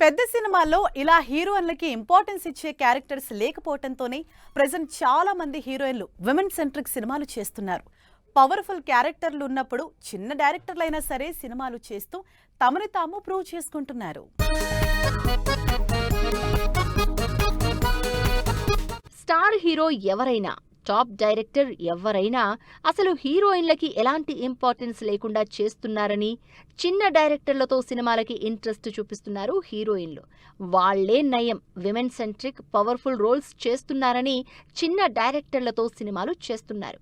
పెద్ద సినిమాల్లో ఇలా హీరోయిన్లకి ఇంపార్టెన్స్ ఇచ్చే క్యారెక్టర్స్ లేకపోవడంతోనే ప్రెజెంట్ చాలా మంది హీరోయిన్లు విమెన్ సెంట్రిక్ సినిమాలు చేస్తున్నారు. పవర్ఫుల్ క్యారెక్టర్లు ఉన్నప్పుడు చిన్న డైరెక్టర్లైనా సరే సినిమాలు చేస్తూ తమని తాము ప్రూవ్ చేసుకుంటున్నారు. స్టార్ హీరో ఎవరైనా, టాప్ డైరెక్టర్ ఎవరైనా అసలు హీరోయిన్లకి ఎలాంటి ఇంపార్టెన్స్ లేకుండా చేస్తున్నారని, చిన్న డైరెక్టర్లతో సినిమాలకి ఇంట్రెస్ట్ చూపిస్తున్నారు హీరోయిన్లు. వాళ్లే నయం, విమెన్ సెంట్రిక్ పవర్ఫుల్ రోల్స్ చేస్తున్నారని చిన్న డైరెక్టర్లతో సినిమాలు చేస్తున్నారు.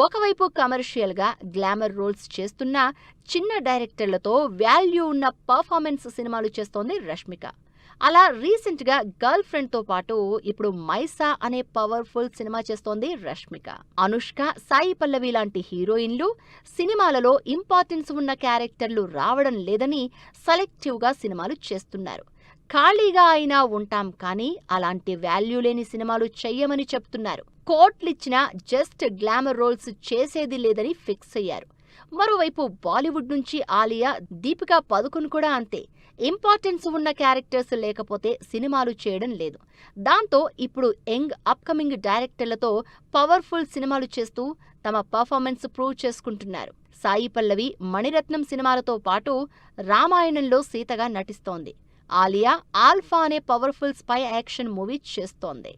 ఒకవైపు కమర్షియల్గా గ్లామర్ రోల్స్ చేస్తున్నా చిన్న డైరెక్టర్లతో వాల్యూ ఉన్న పర్ఫార్మెన్స్ సినిమాలు చేస్తోంది రష్మిక. అలా రీసెంట్గా గర్ల్ ఫ్రెండ్తో పాటు ఇప్పుడు మైసా అనే పవర్ఫుల్ సినిమా చేస్తోంది రష్మిక. అనుష్క, సాయి పల్లవి లాంటి హీరోయిన్లు సినిమాలలో ఇంపార్టెన్స్ ఉన్న క్యారెక్టర్లు రావడం లేదని సెలెక్టివ్గా సినిమాలు చేస్తున్నారు. ఖాళీగా అయినా ఉంటాం కానీ అలాంటి వాల్యూ లేని సినిమాలు చెయ్యమని చెప్తున్నారు. కోట్లిచ్చినా జస్ట్ గ్లామర్ రోల్స్ చేసేది లేదని ఫిక్స్ అయ్యారు. మరోవైపు బాలీవుడ్ నుంచి ఆలియా, దీపికా పదుకొన్ కూడా అంతే. ఇంపార్టెన్స్ ఉన్న క్యారెక్టర్స్ లేకపోతే సినిమాలు చేయడం లేదు. దాంతో ఇప్పుడు యంగ్ అప్కమింగ్ డైరెక్టర్లతో పవర్ఫుల్ సినిమాలు చేస్తూ తమ పర్ఫార్మెన్స్ ప్రూవ్ చేసుకుంటున్నారు. సాయి పల్లవి మణిరత్నం సినిమాలతో పాటు రామాయణంలో సీతగా నటిస్తోంది. ఆలియా ఆల్ఫా అనే పవర్ఫుల్ స్పై యాక్షన్ మూవీ చేస్తోంది.